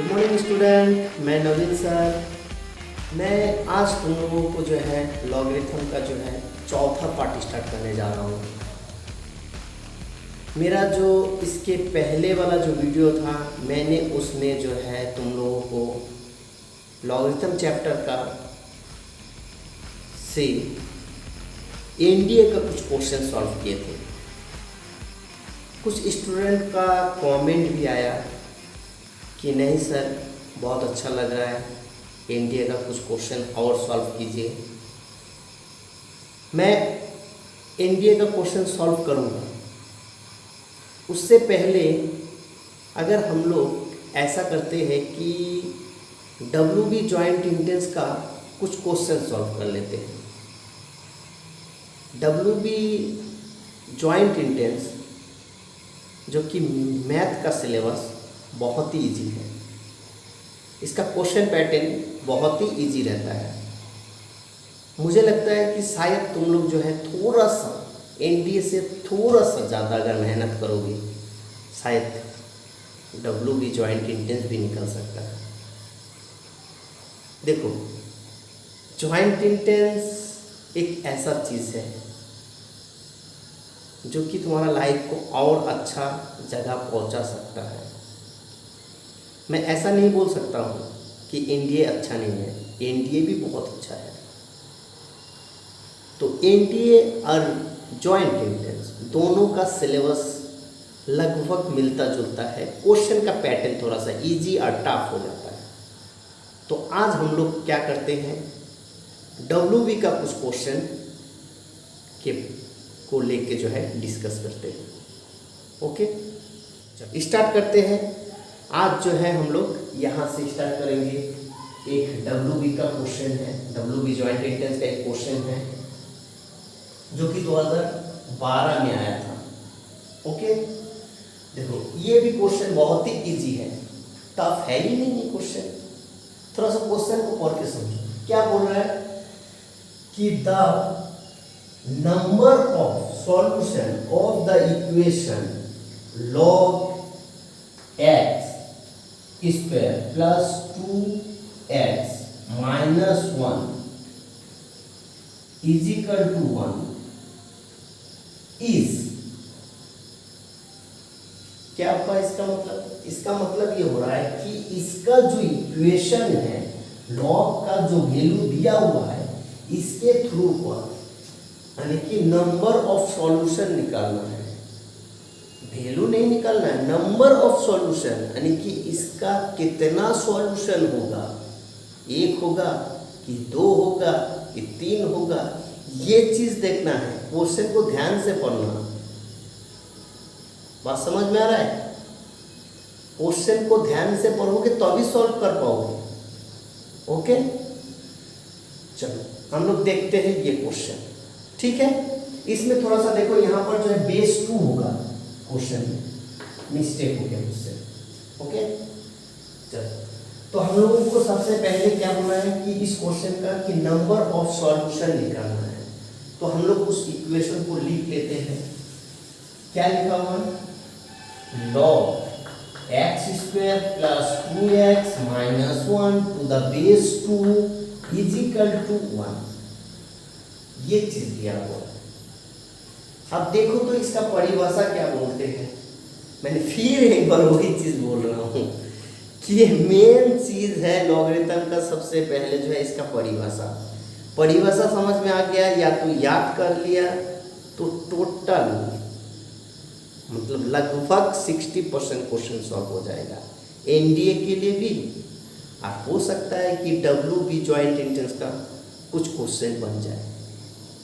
Good morning student, मैं नवीन sir. मैं आज तुम लोगों को जो है लॉगरिथम का जो है चौथा पार्ट स्टार्ट करने जा रहा हूँ। मेरा जो इसके पहले वाला जो वीडियो था मैंने उसमें जो है तुम लोगों को लॉगरिथम चैप्टर का से एनडीए का कुछ क्वेश्चन सॉल्व किए थे। कुछ स्टूडेंट का कमेंट भी आया कि नहीं सर बहुत अच्छा लग रहा है, एनडीए का कुछ क्वेश्चन और सॉल्व कीजिए। मैं एनडीए का क्वेश्चन सॉल्व करूँगा। उससे पहले अगर हम लोग ऐसा करते हैं कि डब्ल्यूबी जॉइंट इंटेंस का कुछ क्वेश्चन सॉल्व कर लेते हैं। डब्ल्यूबी जॉइंट इंटेंस जो कि मैथ का सिलेबस बहुत ही इजी है, इसका क्वेश्चन पैटर्न बहुत ही इजी रहता है। मुझे लगता है कि शायद तुम लोग जो है थोड़ा सा एनडीए से थोड़ा सा ज़्यादा अगर मेहनत करोगे शायद डब्ल्यूबी जॉइंट इंटेंस भी निकल सकता है। देखो, जॉइंट इंटेंस एक ऐसा चीज़ है जो कि तुम्हारा लाइफ को और अच्छा जगह पहुंचा सकता है। मैं ऐसा नहीं बोल सकता हूँ कि एनडीए अच्छा नहीं है, एनडीए भी बहुत अच्छा है। तो एनडीए और जॉइंट इंटेंस दोनों का सिलेबस लगभग मिलता जुलता है। क्वेश्चन का पैटर्न थोड़ा सा इजी और टफ हो जाता है। तो आज हम लोग क्या करते हैं, डब्ल्यूबी का कुछ क्वेश्चन के को लेके जो है डिस्कस करते हैं। ओके, स्टार्ट करते हैं। आज जो है हम लोग यहाँ से स्टार्ट करेंगे। एक डब्ल्यूबी का क्वेश्चन है, डब्ल्यूबी जॉइंट इंटेंस का एक क्वेश्चन है जो कि 2012 में आया था। ओके, देखो ये भी क्वेश्चन बहुत ही इजी है, टफ है ही नहीं ये क्वेश्चन। थोड़ा सा क्वेश्चन को पढ़ के समझो। क्या बोल रहा है कि the number of solution of the equation log x square plus 2x minus 1 is equal to 1 is, क्या आपका इसका मतलब? इसका मतलब ये हो रहा है कि इसका जो इक्वेशन है, log का जो वैल्यू दिया हुआ है, इसके थ्रू पर यानी कि नंबर ऑफ सॉल्यूशन निकालना है, वैल्यू नहीं निकालना है, नंबर ऑफ सॉल्यूशन यानी कि इसका कितना सॉल्यूशन होगा, एक होगा कि दो होगा कि तीन होगा, ये चीज देखना है। क्वेश्चन को ध्यान से पढ़ना। बात समझ में आ रहा है? क्वेश्चन को ध्यान से पढ़ोगे तभी सॉल्व कर पाओगे। ओके, चलो हम लोग देखते हैं ये क्वेश्चन। ठीक है, इसमें थोड़ा सा देखो, यहाँ पर जो है बेस 2 होगा क्वेश्चन में, मिस्टेक हो गया मुझसे। ओके, चलो तो हम लोगों को सबसे पहले क्या बोलना है कि इस क्वेश्चन का कि नंबर ऑफ सॉल्यूशन निकालना है। तो हम लोग उस इक्वेशन को लिख लेते हैं। क्या लिखा हुआ है? log x square plus 2x minus 1 to the base 2 is equal to 1। ये चीज दिया हुआ है। अब देखो तो इसका परिभाषा क्या बोलते हैं। मैंने फिर एक बार वही चीज बोल रहा हूँ कि ये मेन चीज है लॉगरिथम का। सबसे पहले जो है इसका परिभाषा समझ में आ गया या तो याद कर लिया तो टोटल मतलब लगभग 60% क्वेश्चन सॉल्व हो जाएगा एनडीए के लिए भी। और हो सकता है कि डब्ल्यूबी जॉइंट इंटेंस का कुछ क्वेश्चन बन जाए,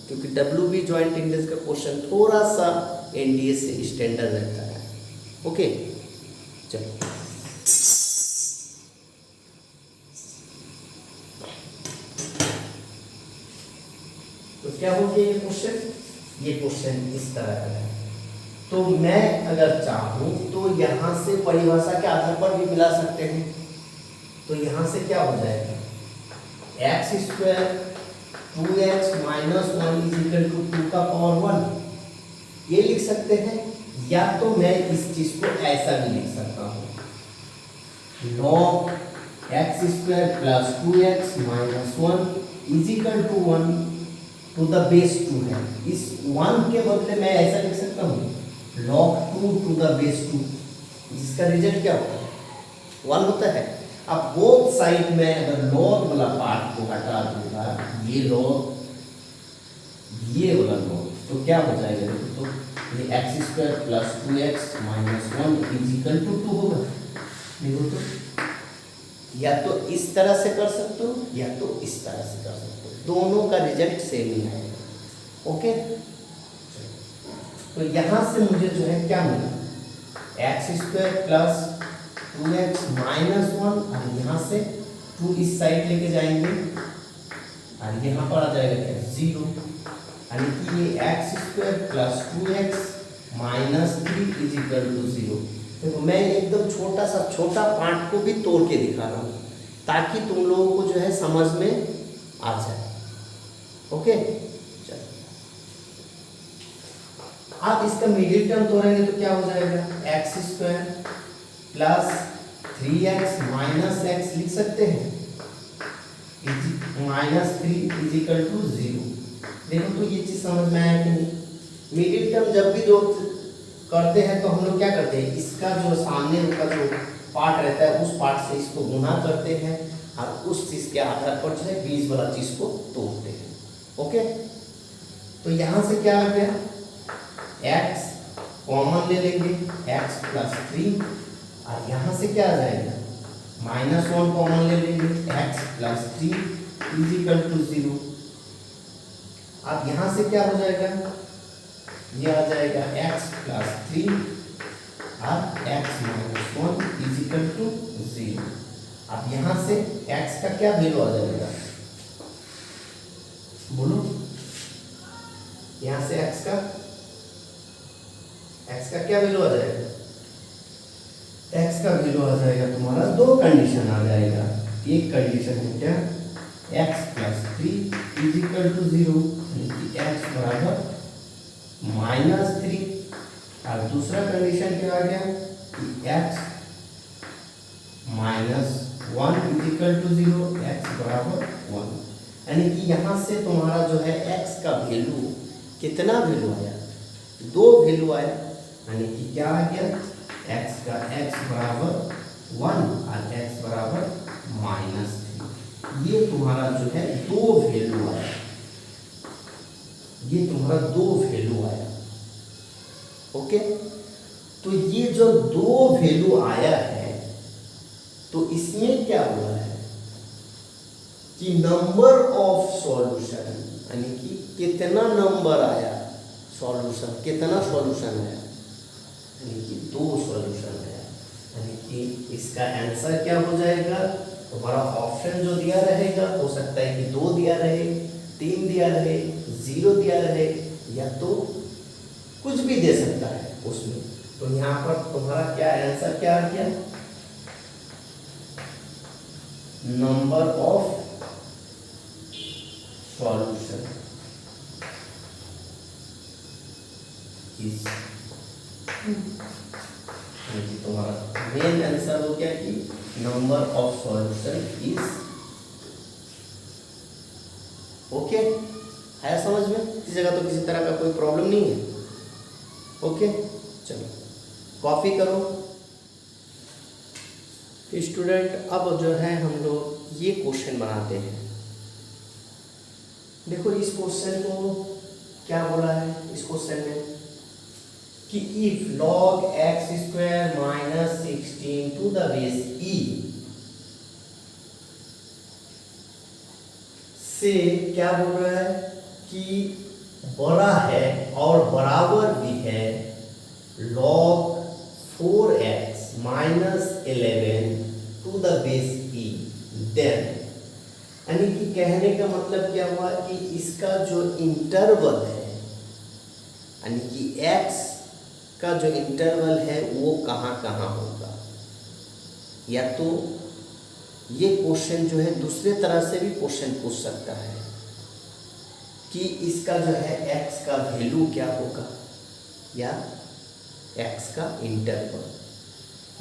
क्योंकि डब्ल्यूबी जॉइंट इंटेंस का क्वेश्चन थोड़ा सा एनडीए से स्टैंडर्ड रहता है। ओके, चलो तो क्या हो गया ये क्वेश्चन? ये क्वेश्चन इस तरह का है। तो मैं अगर चाहूं तो यहां से परिभाषा के आधार पर भी मिला सकते हैं। तो यहां से क्या हो जाएगा? X square 2x minus 1 is equal to 2 का पावर 1 ये लिख सकते हैं, या तो मैं इस चीज को ऐसा भी लिख सकता हूं। log x square plus 2x minus 1 is equal to 1 to the base 2 है। इस 1 के बदले मैं ऐसा लिख सकता हूँ log 2 टू द बेस 2, जिसका रिजल्ट क्या होता है 1 होता है। अब बोथ साइड में अगर log वाला पार्ट को हटा दूंगा, ये log ये वाला log, तो क्या हो जाएगा, तो ये x square plus 2x minus 1 is equal to 2 होगा। देखो तो या तो इस तरह से कर सकते हो या तो इस तरह से कर सकते हो, दोनों का रिजल्ट सेम ही आएगा। ओके, तो यहां से मुझे जो है क्या मिला, x square plus 2x minus 1, और यहाँ से 2 इस साइड लेके जाएंगे और यहाँ पर आ जाएगा क्या 0, यानी कि ये x square plus 2x minus 3 is equal to 0। देखो मैं एकदम छोटा पार्ट को भी तोड़ के दिखा रहा हूँ ताकि तुम लोगों को जो है समझ में आ जाए। ओके, चलो आप इसका मिडिल टर्म तोड़ेंगे तो क्या हो जाएगा, x square plus 3x minus x लिख सकते हैं, माइनस 3 इज इक्वल टू 0। देखो तो ये चीज समझ में आया कि नहीं। मिडिल टर्म जब भी जो करते हैं तो हम लोग क्या करते हैं, इसका जो सामने का जो पार्ट रहता है उस पार्ट से इसको गुना करते हैं और उस चीज के आधार पर जो है बीच वाला चीज को तोड़ते हैं। ओके, तो यहां से क्या आ गया, x कॉमन ले लेंगे, x प्लस 3, और यहां से क्या आ जाएगा, माइनस 1 कॉमन ले लेंगे, x plus 3 is equal to 0। अब यहां से क्या हो जाएगा, ये आ जाएगा x प्लस 3 और x minus 1 is equal to 0। अब यहाँ से x का क्या वैल्यू आ जाएगा, बोलो, यहाँ से x का क्या वैल्यू आ जाएगा, x का वैल्यू आ जाएगा तुम्हारा, दो कंडीशन आ जाएगा। एक कंडीशन है क्या, x plus 3 is equal to 0, x बराबर माइनस 3, और दूसरा कंडीशन क्या आ गया कि x minus 1 is equal to 0, x बराबर 1। यानी कि यहाँ से तुम्हारा जो है x का वैल्यू कितना वैल्यू आया, 2 वैल्यू आया, यानी कि क्या आ गया, x का x बराबर 1 और x बराबर माइनस 3। ये तुम्हारा जो है 2 वैल्यू आया, ये तुम्हारा 2 वैल्यू आया। ओके, तो ये जो 2 वैल्यू आया है, तो इसमें क्या हुआ है कि नंबर ऑफ सॉल्यूशन, यानी कि कितना नंबर आया सॉल्यूशन, कितना सॉल्यूशन आया, यानी कि 2 सॉल्यूशन आया। यानी कि इसका आंसर क्या हो जाएगा, तुम्हारा ऑप्शन जो दिया रहेगा हो सकता है कि 2 दिया रहे, 3 दिया रहे, 0 दिया रहे, या तो कुछ भी दे सकता है उसमें। तो यहाँ पर तुम्हारा क्या आंसर क्या आ गया, नंबर ऑफ सॉल्यूशन इज, तुम्हारा मेन आंसर हो गया कि number of solution is. Okay, है समझ में, इस जगह तो किसी तरह का कोई प्रॉब्लम नहीं है। ओके, चलो कॉपी करो स्टूडेंट। अब जो है हम लोग ये क्वेश्चन बनाते हैं। देखो इस क्वेश्चन को क्या बोला है, इस क्वेश्चन में कि if log x square minus 16 to the base e से क्या बोल रहा है कि बड़ा है और बराबर भी है log 4x minus 11 to the base e, then, यानी कि कहने का मतलब क्या हुआ कि इसका जो इंटरवल है, यानी कि x का जो इंटरवल है वो कहाँ कहाँ होगा। या तो ये क्वेश्चन जो है दूसरे तरह से भी क्वेश्चन पूछ सकता है कि इसका जो है x का वैल्यू क्या होगा या x का इंटरवल।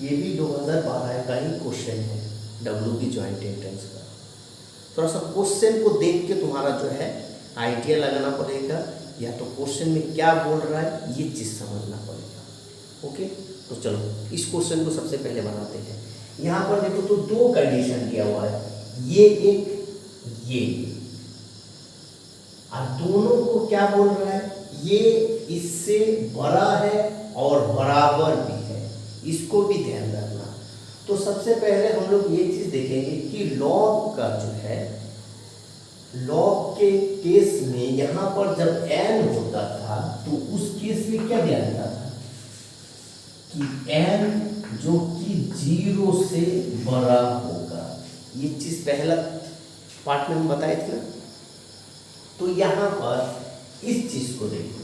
ये भी 2012 का ही क्वेश्चन है, WB जॉइंट एंट्रेंस का। थोड़ा सा क्वेश्चन को देख के तुम्हारा जो है आइडिया लगाना पड़ेगा, या तो क्वेश्चन में क्या बोल रहा है ये चीज़ समझना पड़ेगा। ओके, तो चलो इस क्वेश्चन को सबसे पहले बनाते हैं। यहाँ पर देखो तो दो कंडीशन दिया हुआ है, ये एक ये, और दोनों को क्या बोल रहा है, ये इससे बड़ा है और बराबर भी है, इसको भी ध्यान रखना। तो सबसे पहले हम लोग ये चीज देखेंगे कि लॉग का जो है, लॉग के केस में यहाँ पर जब n होता था तो उस केस में क्या दिया जाता था कि n जो कि 0 से बड़ा होगा। ये चीज पहला पार्ट में हम बताए थे ना। तो यहाँ पर इस चीज को देखो,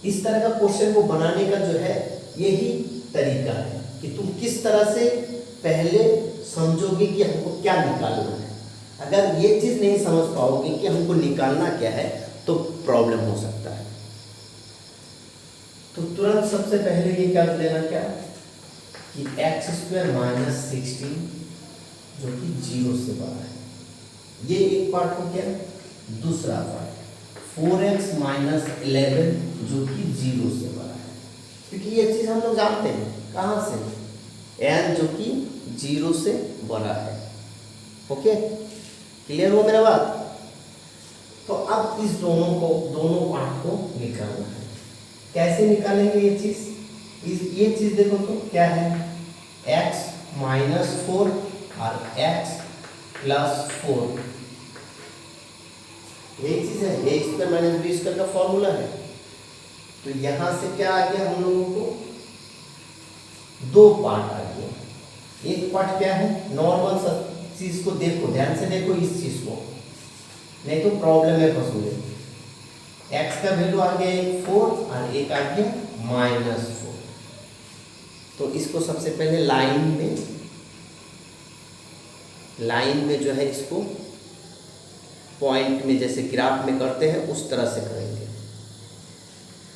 इस तरह का क्वेश्चन को बनाने का जो है यही तरीका है कि तुम किस तरह से पहले समझोगे कि हमको क्या निकालना है। अगर ये चीज नहीं समझ पाओगे कि हमको निकालना क्या है तो प्रॉब्लम हो सकता है। तो तुरंत सबसे पहले ये क्या लेना, क्या कि x² - 16 जो कि 0 से बड़ा है, ये एक पार्ट हो गया। दूसरा पार्ट 4x - 11 जो कि 0 से बड़ा है, क्योंकि ये चीज हम लोग जानते हैं कहाँ से, n जो कि 0 से बड़ा है। ओके, क्लियर हो मेरा बात। तो अब इस दोनों पार्ट को निकालना है। कैसे निकालेंगे ये चीज, ये चीज देखो तो क्या है, x - 4 और x + 4, यही चीज है, a² - b² का फॉर्मूला है। तो यहां से क्या आ गया, हम लोगों को दो पार्ट आ गया। एक पार्ट क्या है, नॉर्मल सा चीज को देखो, ध्यान से देखो इस चीज को, नहीं तो प्रॉब्लम है फंसोगे। x का वैल्यू आ गया 4 और एक आ गया -4। तो इसको सबसे पहले लाइन में जो है इसको पॉइंट में जैसे ग्राफ में करते हैं उस तरह से करेंगे।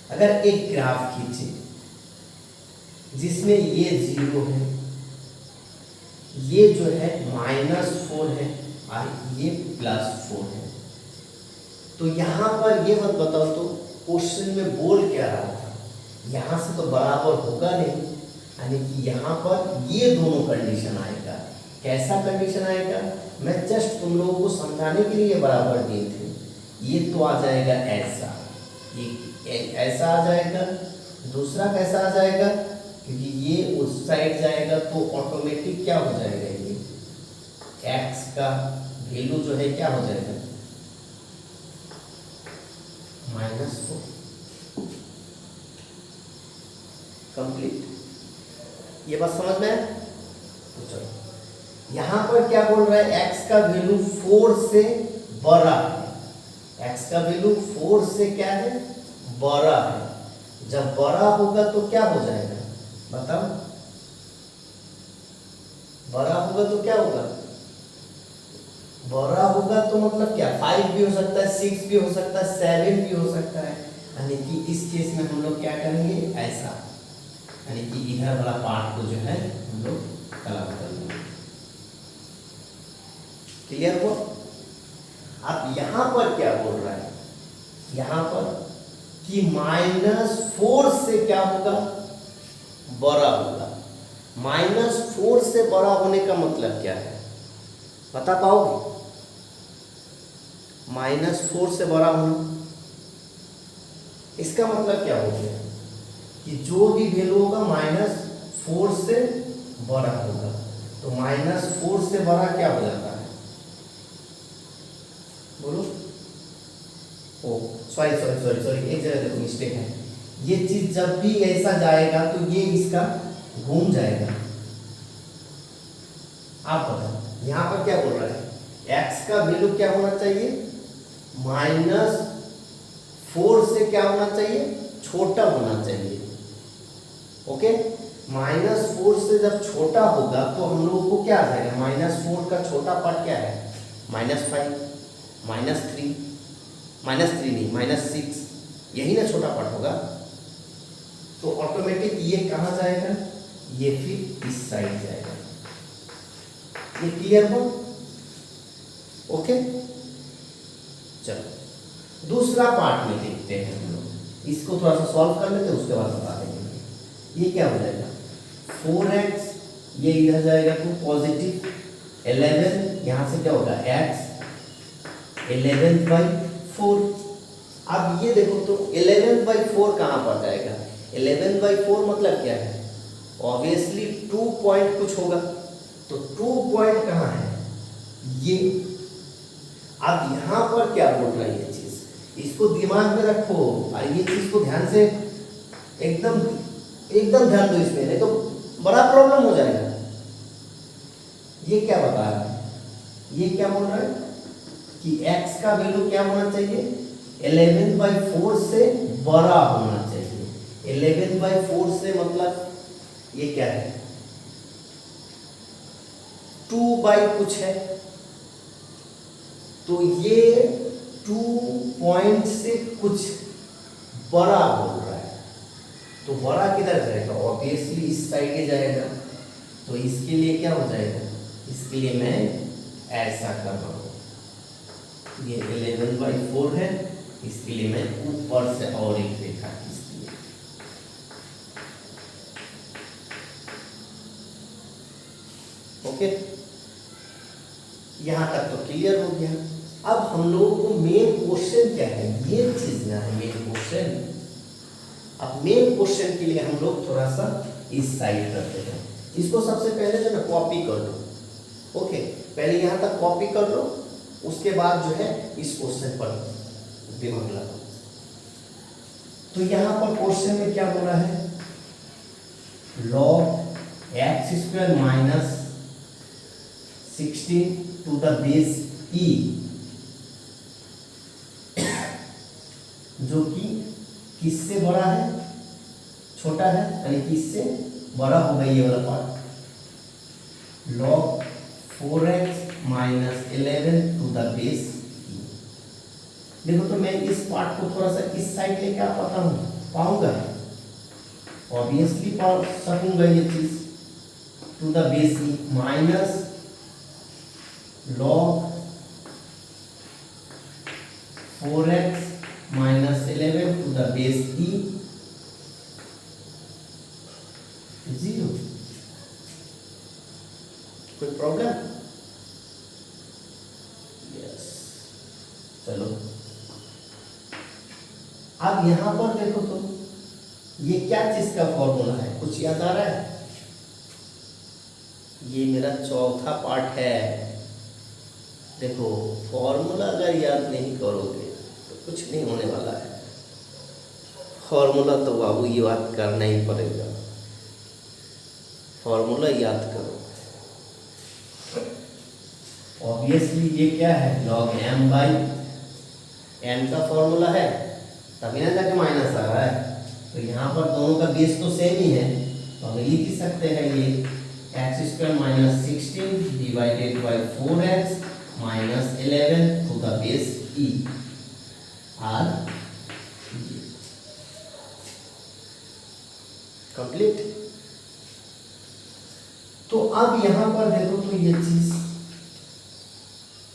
अगर एक ग्राफ खींचे जिसमें ये 0 है, ये जो है -4 है और ये +4 है, तो यहाँ पर ये मत बताओ तो क्वेश्चन में बोल क्या रहा था, यहाँ से तो बराबर होगा नहीं, यानी कि यहाँ पर ये दोनों कंडीशन आएगा। कैसा कंडीशन आएगा, मैं जस्ट तुम लोगों को समझाने के लिए बराबर दिए थे। ये तो आ जाएगा ऐसा, ये ऐसा आ जाएगा। दूसरा कैसा आ जाएगा, क्योंकि ये उस साइड जाएगा तो ऑटोमेटिक क्या हो जाएगा, ये x का वैल्यू जो है क्या हो जाएगा, -4। कंप्लीट, ये बात समझ में है। तो चलो यहाँ पर क्या बोल रहा है, x का वैल्यू 4 से बड़ा है, x का वैल्यू 4 से क्या है, बड़ा है। जब बड़ा होगा तो क्या हो जाएगा बताओ, बड़ा होगा तो क्या होगा, बड़ा होगा तो मतलब क्या, 5 भी हो सकता है, 6 भी हो सकता है, 7 भी हो सकता है। यानी कि इस केस में हम लोग क्या करेंगे, ऐसा, यानी कि इधर वाला पार्ट को जो है हम लोग कलम कर लेंगे। क्लियर हो। अब यहां पर क्या बोल रहा है, यहां पर कि -4 से क्या होगा, बड़ा होगा। -4 से बड़ा होने का मतलब क्या है बता पाओगे, -4 से बड़ा होना, इसका मतलब क्या हो गया कि जो भी वैल्यू होगा -4 से बड़ा होगा। तो -4 से बड़ा क्या हो जाता है, बोलो। ओ सॉरी, एक जगह देखो मिस्टेक है। ये चीज जब भी ऐसा जाएगा तो ये इसका घूम जाएगा। आप बताओ यहाँ पर क्या बोल रहा है, x का वैल्यू क्या होना चाहिए, -4 से क्या होना चाहिए, छोटा होना चाहिए। ओके, -4 से जब छोटा होगा तो हम लोगों को क्या आ जाएगा, -4 का छोटा पार्ट क्या है, -5, -3 नहीं, -6, यही ना छोटा पार्ट होगा। तो ऑटोमेटिक ये कहाँ जाएगा, ये फिर इस साइड जाएगा। ये क्लियर हो? ओके, चलो दूसरा पार्ट में देखते हैं हम लोग। इसको थोड़ा सा सॉल्व कर लेते हैं, उसके बाद बता देंगे। ये क्या हो जाएगा 4x, ये इधर जाएगा तो पॉजिटिव 11, यहाँ से क्या होगा x 11/4। अब ये देखो तो 11/4 कहाँ पर जाएगा? 11/4 मतलब क्या है? ऑब्वियसली 2 पॉइंट कुछ होगा, तो 2 पॉइंट कहाँ है? ये। अब यहाँ पर क्या बोल रहा है ये चीज, इसको दिमाग में रखो और ये चीज को ध्यान से एकदम ध्यान दो इसमें, नहीं तो बड़ा प्रॉब्लम हो जाएगा। ये क्या बता रहा है? ये क्या बोल रहा है कि x का वैल्यू क्या होना चाहिए? 11/4 से बड़ा होना चाहिए। 11/4 से मतलब ये क्या है? 2 बाई कुछ है, तो ये 2 पॉइंट से कुछ बड़ा बोल रहा है। तो बड़ा किधर जाएगा? ऑब्वियसली इस साइड ही जाएगा। तो इसके लिए क्या हो जाएगा? इसके लिए मैं ऐसा कर रहा हूँ, ये 11/4 है, इसके लिए मैं ऊपर से और एक रेखा खींचती है। ओके, यहां तक तो क्लियर हो गया। अब हम लोगों को मेन क्वेश्चन क्या है, ये चीज ना है मेन क्वेश्चन। अब मेन क्वेश्चन के लिए हम लोग थोड़ा सा इस साइड करते हैं। इसको सबसे पहले जो ना कॉपी कर लो। ओके, पहले यहां तक कॉपी कर लो, उसके बाद जो है इस क्वेश्चन पर दिमाग लगाओ। तो यहां पर क्वेश्चन में क्या बोला है? log x² minus 16 to the base e, जो कि किससे बड़ा है? छोटा है, यानी कि इससे बड़ा होगा ये वाला part. log 4x minus 11 to the base e। देखो तो मैं इस पार्ट को थोड़ा सा इस साइड लेके आ पाता हूँ? पाऊंगा? ऑब्वियसली पा सकूंगा ये चीज। To the base e minus log 4x minus 11 to the base e 0। कोई प्रॉब्लम? यस, चलो अब यहां पर देखो तो ये क्या चीज का फॉर्मूला है? कुछ याद आ रहा है? ये मेरा चौथा पार्ट है। देखो फॉर्मूला अगर याद नहीं करोगे तो कुछ नहीं होने वाला है। फॉर्मूला तो बाबू याद करना ही पड़ेगा। फॉर्मूला याद करो। ऑब्वियसली ये क्या है? log m/n का फॉर्मूला है, तभी ना जाके माइनस आ रहा है। तो यहाँ पर दोनों का बेस तो सेम ही है, तो हम लिख ही सकते हैं ये x² minus 16 divided by 4x minus 11 to the base e are complete. तो अब यहां पर देखो तो ये चीज,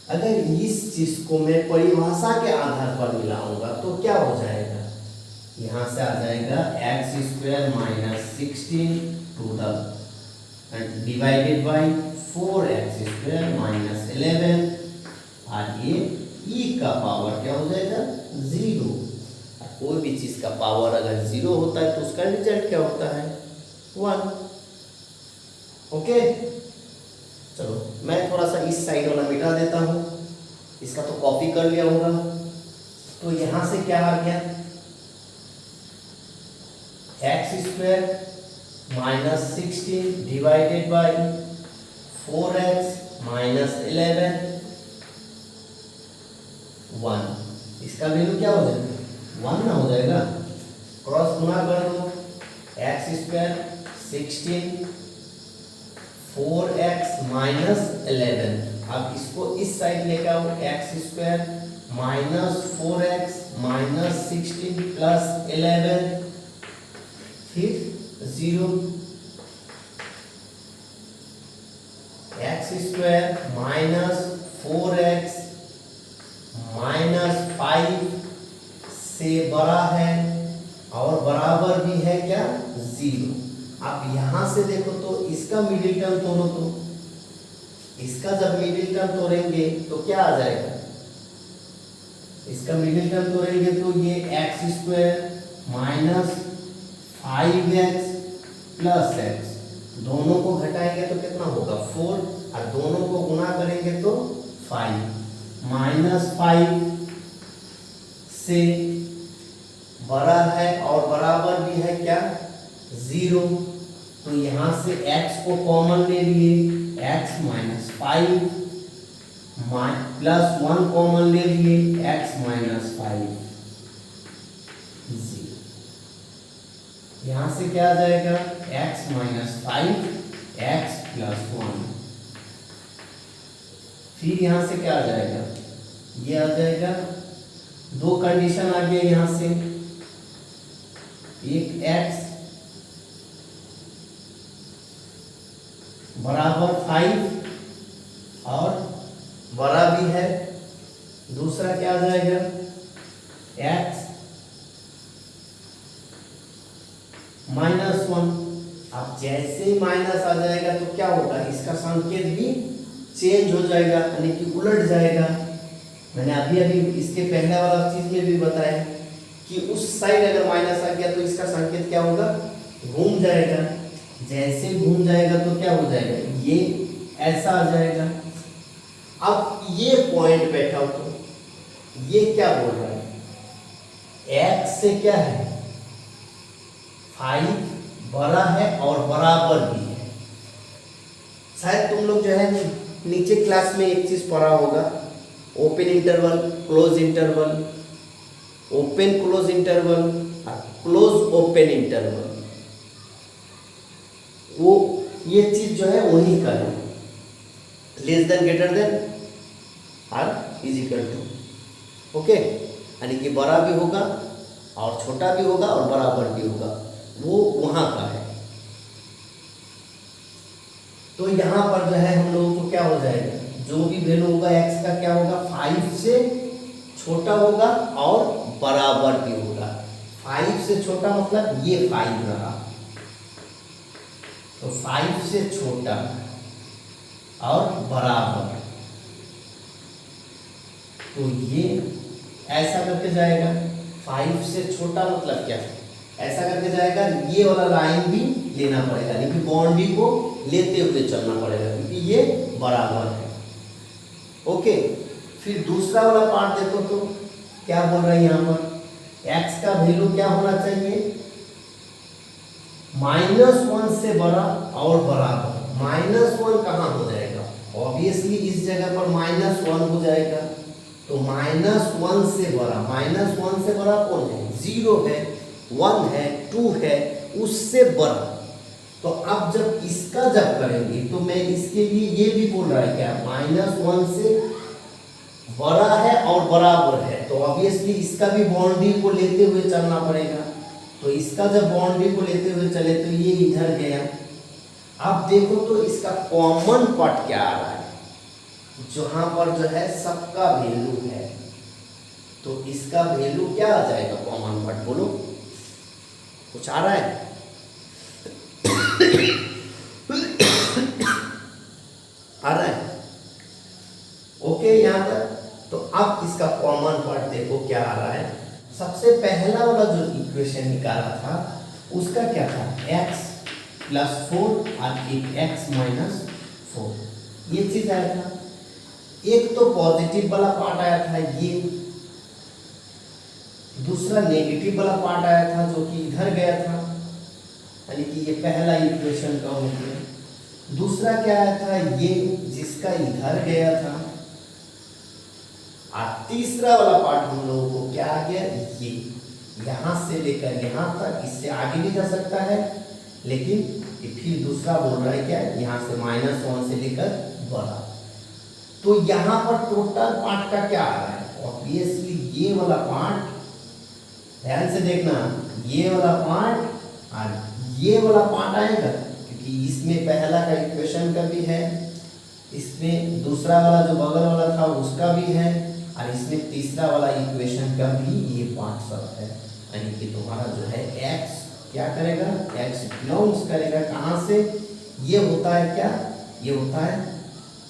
अगर इस चीज को मैं परिभाषा के आधार पर मिलाऊंगा तो क्या हो जाएगा? यहां से आ जाएगा x² minus 16 to the divided by 4x² minus 11, और ये e का पावर क्या हो जाएगा? 0। कोई भी चीज का पावर अगर 0 होता है तो उसका रिजल्ट क्या होता है? 1। ओके, चलो मैं थोड़ा सा इस साइड वाला मिटा देता हूं। इसका तो कॉपी कर लिया होगा। तो यहां से क्या आ गया? x² minus 16 divided by 4x minus 11 1। इसका वैल्यू क्या हो जाएगा? 1 ना हो जाएगा। क्रॉस गुना कर दो, x² 16 4x माइनस 11। अब इसको इस साइड लेकर आओ, x² minus 4x minus 16 plus 11 फिर 0। X square minus 4x minus 5 से बड़ा है और बराबर भी है क्या 0। अब यहां से देखो तो इसका मिडिल टर्म तोड़ो, तो इसका जब मिडिल टर्म तोड़ेंगे तो क्या आ जाएगा, इसका मिडिल टर्म तोड़ेंगे तो ये x square minus 5x plus x, दोनों को घटाएंगे तो कितना होगा 4 और दोनों को गुना करेंगे तो 5 माइनस 5 से बड़ा है और बराबर भी है क्या 0। तो यहां से x को कॉमन ले लिए, x माइनस 5 प्लस 1 कॉमन ले लिए, x माइनस 5 0। यहां से क्या आ जाएगा x माइनस 5 x प्लस 1। फिर यहां से क्या आ जाएगा, ये आ जाएगा, दो कंडीशन आ गया यहां से, एक x बराबर 5 और बड़ा भी है, दूसरा क्या आ जाएगा x माइनस 1। अब जैसे ही माइनस आ जाएगा तो क्या होगा, इसका संकेत भी चेंज हो जाएगा, यानी कि उलट जाएगा। मैंने अभी अभी इसके पहले वाला चीज में भी बताया कि उस साइड अगर माइनस आ गया तो इसका संकेत क्या होगा, घूम जाएगा। जैसे घूम जाएगा तो क्या हो जाएगा, ये ऐसा आ जाएगा। अब ये पॉइंट बैठा हो तो ये क्या बोल रहा है, x से क्या है 5 बड़ा है और बराबर भी है। शायद तुम लोग जो है नीचे क्लास में एक चीज पढ़ा होगा, open interval close interval, open close interval और क्लोज ओपन इंटरवल। वो ये चीज जो है वही का है, लेस देन ग्रेटर देन और इज इक्वल टू, ओके, यानी कि बड़ा भी होगा और छोटा भी होगा और बराबर भी होगा, वो वहां का है। तो यहां पर जो है हम लोगों को क्या हो जाएगा, जो भी वैल्यू होगा x का क्या होगा 5 से छोटा होगा और बराबर भी होगा। 5 से छोटा मतलब ये 5 रहा, तो 5 से छोटा और बराबर, तो ये ऐसा करके जाएगा। 5 से छोटा मतलब क्या है, ऐसा करके जाएगा, ये वाला लाइन भी लेना पड़ेगा, यानी कि बाउंड्री को लेते हुए चलना पड़ेगा क्योंकि ये बराबर है, ओके। फिर दूसरा वाला पार्ट देखो तो क्या बोल रहा है यहाँ पर, x का वैल्यू क्या होना चाहिए, -1 से बड़ा और बराबर। -1 कहाँ हो जाएगा, ऑब्वियसली इस जगह पर -1 हो जाएगा, तो -1 से बड़ा, -1 से बड़ा कौन है, 0 है, 1 है, 2 है, उससे बड़ा। तो अब जब इसका जब करेंगे तो मैं इसके लिए ये भी बोल रहा है क्या, -1 से बड़ा है और बराबर है, तो ऑब्वियसली इसका भी बाउंड्री को लेते हुए चलना पड़ेगा। तो इसका जब बाउंड्री को लेते हुए चले तो ये इधर गया। अब देखो तो इसका कॉमन पार्ट क्या आ रहा है, जहां पर जो है सबका वैल्यू है, तो इसका वैल्यू क्या आ जाएगा कॉमन पार्ट, बोलो कुछ आ रहा है आ रहा है, ओके यहां तक। तो अब इसका कॉमन पार्ट देखो क्या आ रहा है। सबसे पहला वाला जो इक्वेशन निकाला था उसका क्या था, x प्लस 4 और एक x माइनस 4, ये चीज आया था। एक तो पॉजिटिव वाला पार्ट आया था ये, दूसरा नेगेटिव वाला पार्ट आया था जो कि इधर गया था, यानी कि ये पहला इक्वेशन का हो गया। दूसरा क्या आया था, ये जिसका इधर गया था, और तीसरा वाला पार्ट हम लोगों को क्या आ गया, ये यहां से लेकर यहां तक, इससे आगे भी जा सकता है, लेकिन ये फिर दूसरा बोल रहा है क्या, यहां से -1 से लेकर बड़ा। तो यहां पर टोटल पार्ट का क्या आ रहा है, ऑब्वियसली ये वाला पार्ट, ध्यान से देखना, ये वाला पार्ट और ये वाला पार्ट आएगा, क्योंकि इसमें पहला का इक्वेशन का भी है इसमें दूसरा वाला जो बगल वाला था उसका भी है, और इसमें तीसरा वाला इक्वेशन का भी ये पार्ट सब है। यानी कि तुम्हारा जो है x क्या करेगा, x बिलोंग्स करेगा कहाँ से, ये होता है क्या, ये होता है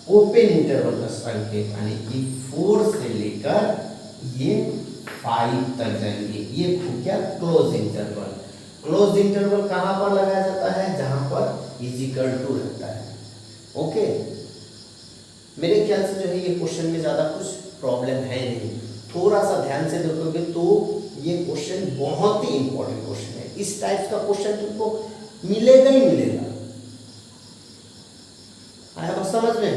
ओपन इंटरवल का संकेत, यानी कि 4 से लेकर ये 5 तक जाएंगे। ये क्या, क्लोज इंटरवल। क्लोज इंटरवल कहाँ पर लगाया जाता है, जहां पर इजिकल टू रहता है। ओके, मेरे ख्याल से जो है ये क्वेश्चन में ज़्यादा कुछ प्रॉब्लम है नहीं। थोड़ा सा ध्यान से देखोगे तो ये क्वेश्चन बहुत ही इंपॉर्टेंट क्वेश्चन है। इस टाइप का क्वेश्चन तुमको मिलेगा ही मिलेगा। आया बस समझ में,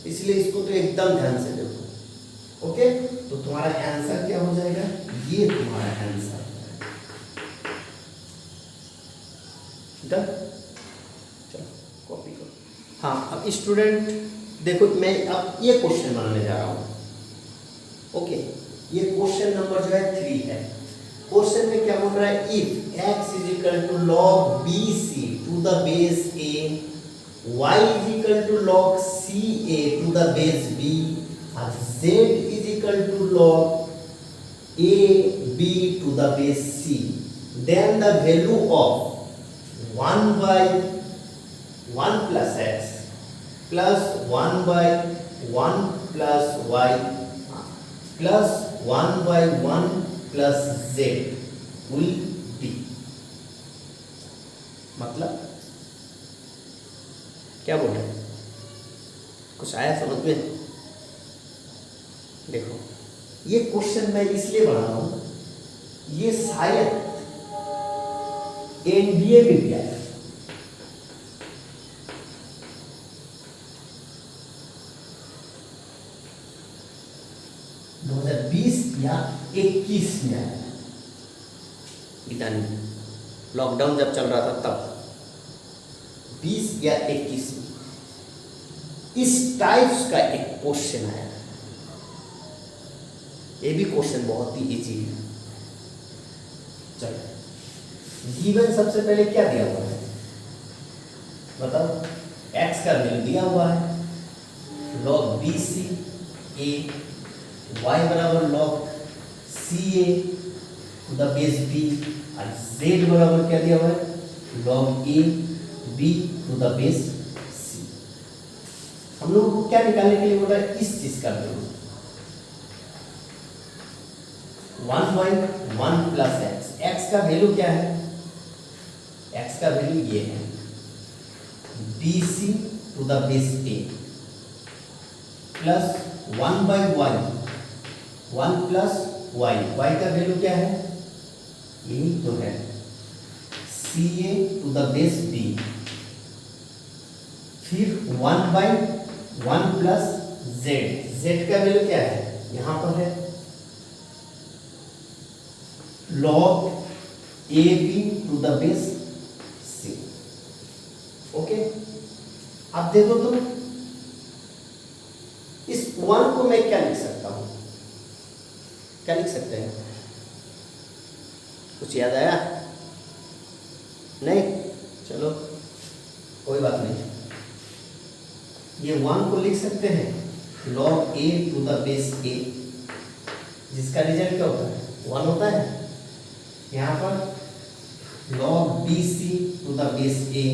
इसलिए इसको तो एकदम ध्यान से देखो। ओके, तो तुम्हारा आंसर क्या हो जाएगा, ये तुम्हारा आंसर डन। चलो कॉपी करो। हाँ, अब स्टूडेंट देखो, मैं अब ये क्वेश्चन बनाने जा रहा हूँ। ओके, ये क्वेश्चन नंबर जो है 3 है। क्वेश्चन में क्या बोल रहा है, if x is equal to log bc to the base a, y is equal to log ca to the base b, और z is equal to log ab to the base c, then the value of 1 by 1 plus x plus 1 by 1 plus y plus 1 by 1 plus z will be। मतलब क्या बोल रहे हैं, कुछ आया समझ में? देखो, ये क्वेश्चन मैं इसलिए बना रहा हूं, ये शायद एनडीए में भी आया। या 21 में आया, इधर लॉकडाउन जब चल रहा था तब 20 या 21 में इस टाइप्स का एक क्वेश्चन आया। ये भी क्वेश्चन बहुत ही इजी है। चलो, गिवन सबसे पहले क्या दिया हुआ है बताओ, x का वैल्यू दिया हुआ है log bc a, y बराबर log ca to the base b, और z बराबर क्या दिया हुआ है log a b to the base c। हम लोगों को क्या निकालने के लिए बोल रहा है, इस चीज का value 1 by 1 plus x। x का वैल्यू क्या है, x का वैल्यू ये है bc to the base a plus 1 by 1 plus y। y का वैल्यू क्या है, यही तो है ca to the base b, फिर 1 by 1 प्लस z। z का वैल्यू क्या है, यहां पर है log ab to the base c। Okay, अब देखो तुम इस 1 को मैं क्या लिख सकता हूं, क्या लिख सकते हैं, कुछ याद आया? नहीं, चलो कोई बात नहीं। ये 1 को लिख सकते हैं log a to the base a, जिसका रिजल्ट क्या होता है 1 होता है। यहाँ पर log bc to the base a,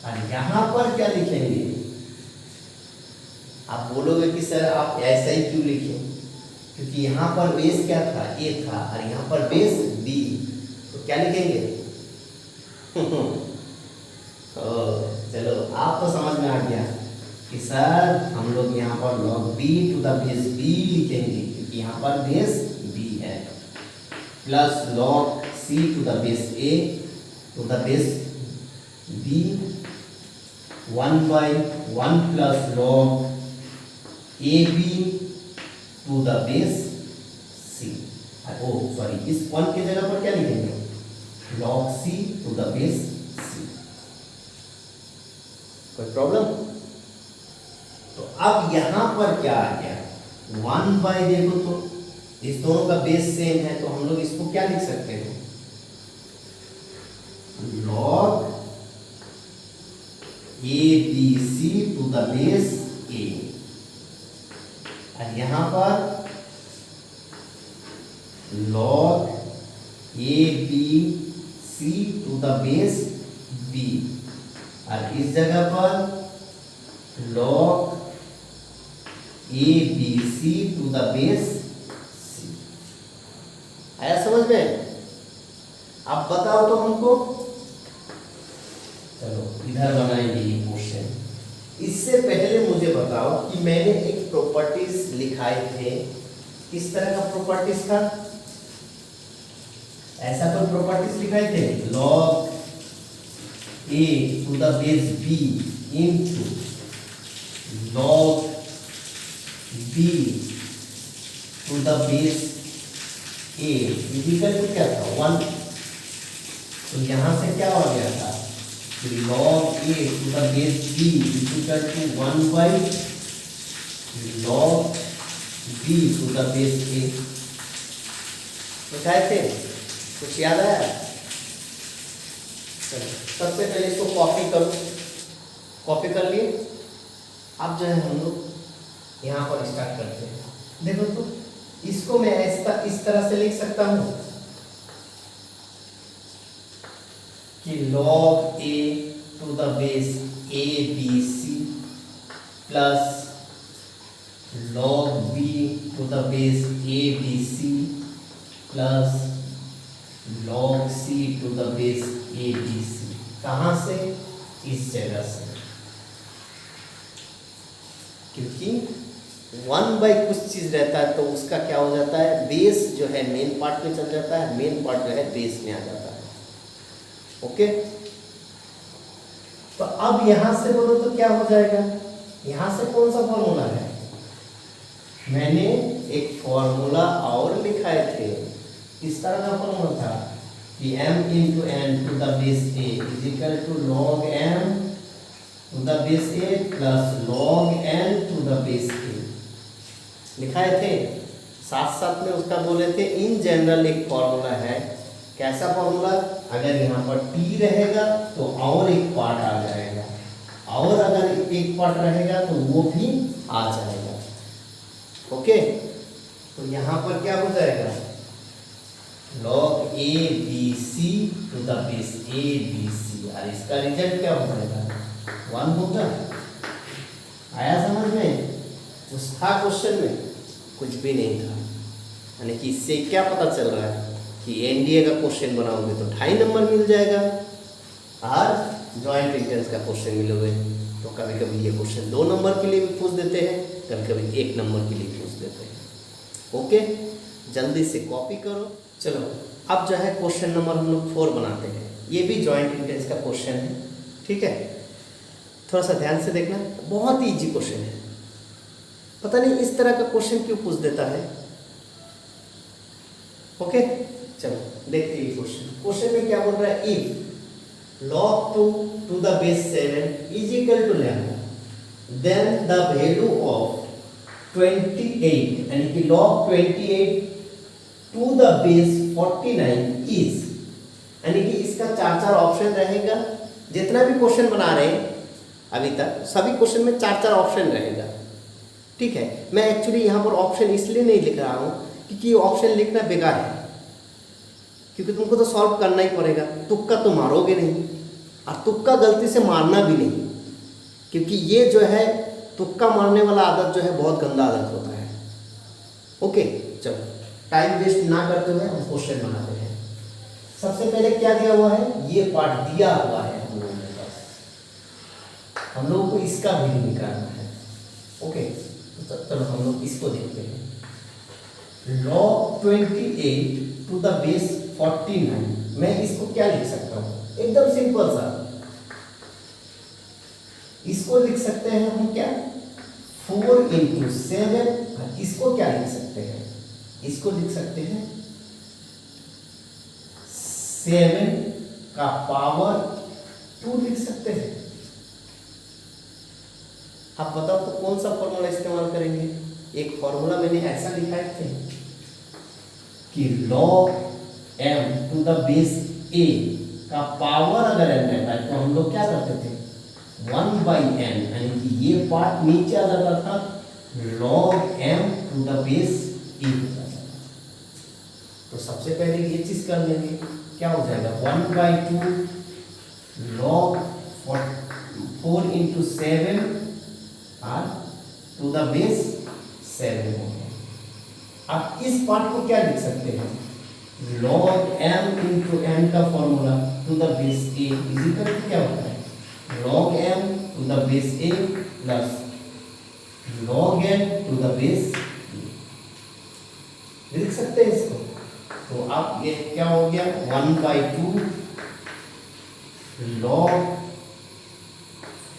और यहाँ पर क्या लिखेंगे, आप बोलोगे कि सर आप ऐसा ही क्यों लिखे, क्योंकि यहाँ पर बेस क्या था, a था, और यहाँ पर बेस b, तो क्या लिखेंगे चलो आप तो समझ में आ गया कि सर हम लोग यहाँ पर log b to the base b लिखेंगे, क्योंकि यहाँ पर बेस b है, plus log c to the base a to the base b, 1 by 1 plus log ab to the base c। Oh sorry, इस 1 के जगह पर क्या लिखेंगे log c to the base c। कोई प्रॉब्लम? तो अब यहां पर क्या आ गया 1 by, देखो तो इस दोनों का बेस सेम है, तो हम लोग इसको क्या लिख सकते हैं log abc to to the base A, और यहां पर log a b c to the base b, और इस जगह पर log a b c to the base c। आया समझ में? आप बताओ तो हमको। चलो इधर बनाएंगे ये क्वेश्चन। इससे पहले मुझे बताओ कि मैंने एक प्रॉपर्टीज लिखाए थे, किस तरह का प्रॉपर्टीज था? ऐसा तो प्रॉपर्टीज लिखाए थे, log a to the base b into log b to the base a equal to क्या था? 1। तो यहां से क्या हो गया था? log a to the base b equal to 1 by log b to the base a। लिखाए थे, कुछ याद आया? चलो सबसे पहले इसको कॉपी करो। कॉपी कर लिए। अब जो है हम लोग यहाँ पर स्टार्ट करते हैं। देखो तो इसको मैं इस तरह से लिख सकता हूँ कि log a to the base a b c plus log b to the base a b c plus log c to the base a b c। कहाँ से? इस जगह से, क्योंकि 1 बाई कुछ चीज रहता है तो उसका क्या हो जाता है? बेस जो है मेन पार्ट में चल जाता है, मेन पार्ट जो है बेस में आ जाता है। ओके, तो अब यहां से बोलो तो क्या हो जाएगा? यहां से कौन सा फॉर्मूला है? मैंने एक फॉर्मूला और लिखाए थे, इस तरह का फॉर्मूला था कि m into n to the base a is equal to log m to the base a plus log n to the base a लिखाए थे। साथ साथ में उसका बोले थे इन जनरल एक फॉर्मूला है। कैसा फॉर्मूला? अगर यहाँ पर t रहेगा तो और एक पार्ट आ जाएगा, और अगर एक पार्ट रहेगा तो वो भी आ जाएगा। ओके, तो यहाँ पर क्या हो जाएगा? log a b c to the base a b c, और इसका रिजल्ट क्या हो जाएगा? 1 होगा। आया समझ में? कुछ था क्वेश्चन में? कुछ भी नहीं था। यानी कि इससे क्या पता चल रहा है कि एनडीए का क्वेश्चन बनाओगे तो 2.5 नंबर मिल जाएगा, और जॉइंट एंट्रेंस का क्वेश्चन मिलोगे तो कभी कभी ये क्वेश्चन 2 नंबर के लिए भी पूछ देते हैं, कभी कभी 1 नंबर के लिए पूछ देते हैं। ओके, जल्दी से कॉपी करो। चलो अब जो है क्वेश्चन नंबर हम लोग 4 बनाते हैं। ये भी जॉइंट एंट्रेंस का क्वेश्चन है, ठीक है? थोड़ा सा ध्यान से देखना, बहुत ही इजी क्वेश्चन है। पता नहीं इस तरह का क्वेश्चन क्यों पूछ देता है। ओके, चलो देखते हैं क्वेश्चन। क्वेश्चन में क्या बोल रहा है? If log 2 to the base 7 is equal to lambda, then the value of 28 यानी कि log 28 to the base 49 is, यानी कि इसका 4 ऑप्शन रहेगा। जितना भी क्वेश्चन बना रहे हैं अभी तक सभी क्वेश्चन में 4 ऑप्शन रहेगा, ठीक है? मैं एक्चुअली यहाँ पर ऑप्शन इसलिए नहीं लिख रहा हूँ क्योंकि ऑप्शन लिखना बेकार है, क्योंकि तुमको तो सॉल्व करना ही पड़ेगा। तुक्का तो मारोगे नहीं, और तुक्का गलती से मारना भी नहीं, क्योंकि ये जो है तुक्का मारने वाला आदत जो है बहुत गंदा आदत होता है। ओके, चलो टाइम वेस्ट ना करते हुए हम क्वेश्चन बनाते हैं। सबसे पहले क्या दिया हुआ है? ये पार्ट दिया हुआ है हम लोगों के पास, हम लोगों को इसका वैल्यू निकालना है। ओके, तो चलो हम लोग इसको देखते हैं। log 28 टू द बेस 49, मैं इसको क्या लिख सकता हूँ? एकदम सिंपल सा, इसको लिख सकते हैं हम क्या? 4 इंटू 7। इसको क्या लिख सकते हैं? इसको लिख सकते हैं 7 का पावर 2 लिख सकते हैं। आप बताओ तो कौन सा फॉर्मूला इस्तेमाल करेंगे? एक फॉर्मूला मैंने ऐसा लिखा थे कि log m to the base a का पावर अगर n रहता है तो हम लोग क्या करते थे? 1/n, यानी कि ये पार्ट नीचे आ जाता था, log m to the base e हो जाता था। तो सबसे पहले ये चीज कर लेंगे, क्या हो जाएगा 1/2 log 4 into 7 और टू द बेस 7 हो गया। अब इस पार्ट को क्या लिख सकते हैं, log m into n का formula to the base a is equal to क्या होता है, log m to the base a plus log n to the base a, लिख सकते हैं इसको। तो अब ये क्या हो गया 1/2 log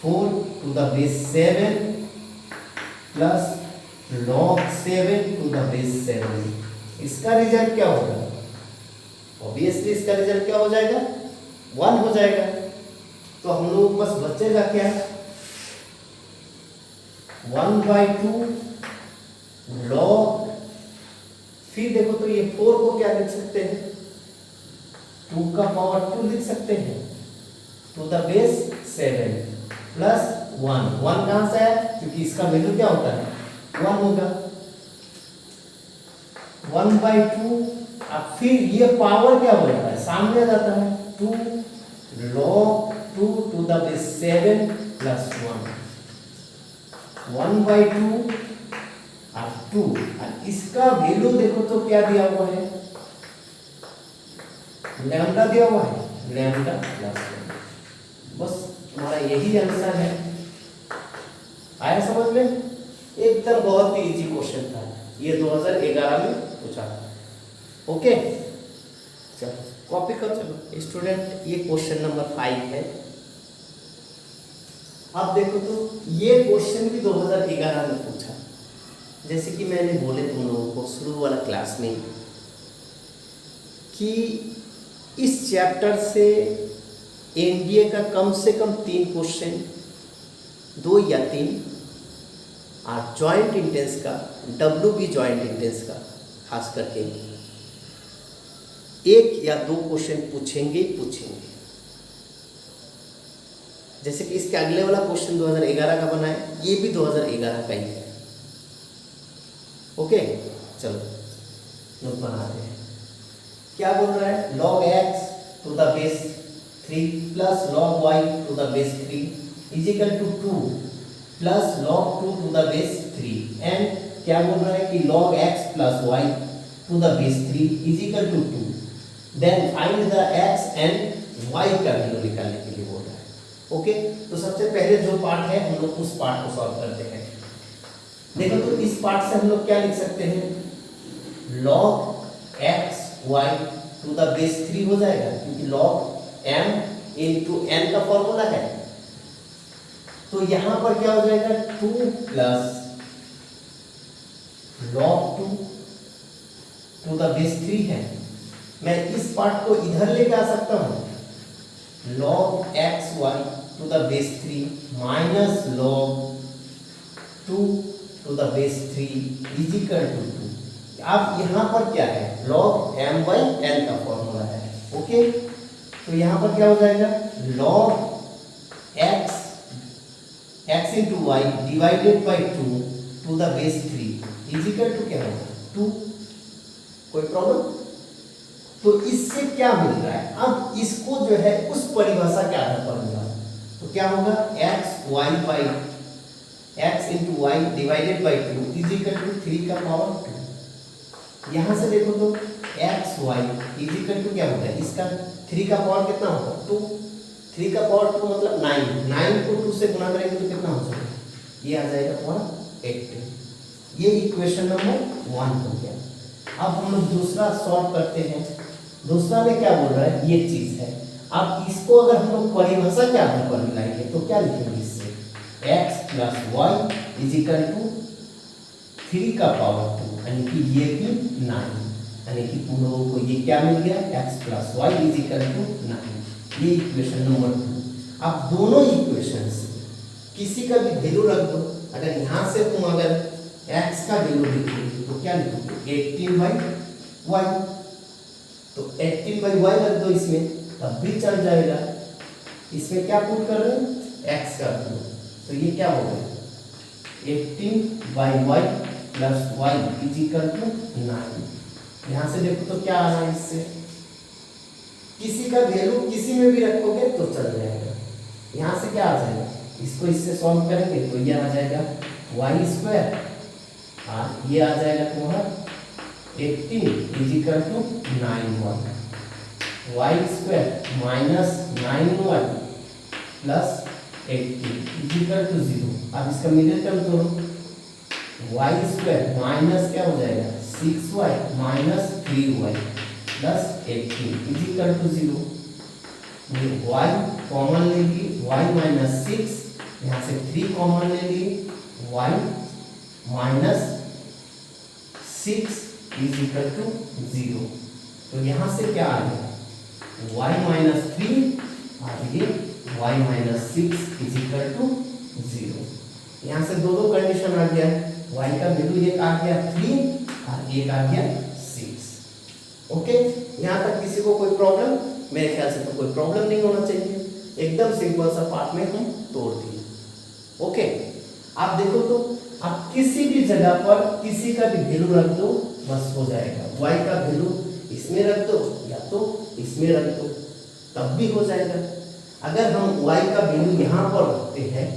4 to the base 7 plus log 7 to the base 7। इसका रिजल्ट क्या होगा, ऑब्वियसली इसका रिजल्ट क्या हो जाएगा 1 हो जाएगा। तो हम लोग बस बचेगा क्या 1/2 log, फिर देखो तो ये 4 को क्या लिख सकते हैं 2 का पावर 2 लिख सकते हैं टू द बेस 7 प्लस 1 कहां से आया, क्योंकि इसका वैल्यू क्या होता है 1 होगा 1/2। अब फिर ये पावर क्या हो जाता है, सामने आ जाता है 2 log 2 to the base 7 plus 1/2 और 2, और इसका वैल्यू देखो तो क्या दिया हुआ है, लैम्डा दिया हुआ है, लैम्डा प्लस 1। बस हमारा यही आंसर है। आया समझ में, एकदम बहुत ही इजी क्वेश्चन था, ये 2011 में पूछा था। ओके चलो कॉपी कर, चलो स्टूडेंट ये क्वेश्चन नंबर 5 है। अब देखो तो ये क्वेश्चन भी 2011 में पूछा, जैसे कि मैंने बोले तुम लोगों को शुरू वाला क्लास में कि इस चैप्टर से एनडीए का कम से कम 3 क्वेश्चन, 2 या 3, और जॉइंट इंटेंस का, डब्ल्यूबी जॉइंट इंटेंस का खास करके 1 या 2 क्वेश्चन पूछेंगे। जैसे कि इसके अगले वाला क्वेश्चन 2011 का बना है, ये भी 2011 का ही है। ओके चलो नोट बनाते हैं। क्या बोल रहा है, log x to the base 3 plus log y to the base 3 is equal to 2 plus log 2 to the base 3, and क्या बोल रहा है कि log x plus y to the base 3 is equal to 2, then find the x and y का value निकालने के लिए बोल रहा है। ओके तो सबसे पहले जो पार्ट है हम लोग उस पार्ट को सॉल्व करते हैं। देखो तो इस पार्ट से हम लोग क्या लिख सकते हैं, log x y to the base 3 हो जाएगा, क्योंकि log m into n का फॉर्मूला है। तो यहां पर क्या हो जाएगा 2 plus log 2 to the base 3 है। मैं इस पार्ट को इधर लेके आ सकता हूं, log x y to the base 3 minus log 2 to the base 3 is equal to 2। अब यहाँ पर क्या है, log m/n का फॉर्मूला है। ओके तो यहाँ पर क्या हो जाएगा, log x into Y divided by 2 to the base 3 is equal to क्या होगा 2। कोई प्रॉब्लम, तो इससे क्या मिल रहा है, अब इसको जो है उस परिभाषा के आधार पर मिला, तो क्या होगा x into Y divided by 2 is equal to 3 का पावर 2। यहाँ से देखो तो X Y is equal to क्या होगा, इसका 3 का पावर कितना होगा 2, 3 का पावर 2 मतलब 9 को 2 से गुना करेंगे तो कितना हो जाएगा, ये आ जाएगा पावर 8। ये इक्वेशन नंबर 1 हो गया। अब हम लोग दूसरा सॉल्व करते हैं। दूसरा में क्या बोल रहा है, ये चीज है। अब इसको अगर हम लोग परिभाषा के आधार पर मिलाएंगे तो क्या लिखेंगे, इससे x plus Y is equal to 3 का पावर 2, यानी कि ये भी 9, यानी कि तुम लोगों को ये क्या मिल गया, x plus Y is equal to 9। ये इक्वेशन नंबर 2। अब दोनों इक्वेशन किसी का भी वैल्यू रख दो। अगर यहाँ से तुम अगर x का वैल्यू लिखोगे तो क्या लिखोगे 18/y, तो 18/y रख दो इसमें, तब भी चल जाएगा। इसमें क्या पुट कर रहे हैं एक्स का वैल्यू, तो ये क्या हो गया 18/y plus y is equal to 9। यहाँ से देखो तो क्या आ रहा है, इससे किसी का वैल्यू किसी में भी रखोगे तो चल जाएगा। यहाँ से क्या आ जाएगा, इसको इससे सॉल्व करेंगे तो ये आ जाएगा y² और ये आ जाएगा तुम्हारा 18 is equal to 9y, y² minus 9y plus 18 is equal to 0। अब इसका मिडिल टर्म तोड़ो, y² माइनस क्या हो जाएगा 6y minus 3y plus 18 is equal to 0। ये y कॉमन ले ली, y माइनस 6, यहाँ से 3 कॉमन ले ली, y minus 6 is equal to 0। तो यहाँ से क्या आ गया y माइनस 3 और ये y minus 6 is equal to 0। यहाँ से दो कंडीशन आ गया, y का वैल्यू एक आ गया 3 और एक आ गया 6। ओके, यहाँ तक किसी को कोई प्रॉब्लम? मेरे ख्याल से तो कोई प्रॉब्लम नहीं होना चाहिए, एकदम सिंपल सा पार्ट में हम तोड़ दिए। ओके, आप देखो तो आप किसी भी जगह पर किसी का भी वैल्यू रख दो बस हो जाएगा। y का वैल्यू इसमें रख दो या तो इसमें रख दो तब भी हो जाएगा। अगर हम y का वैल्यू यहाँ पर रखते हैं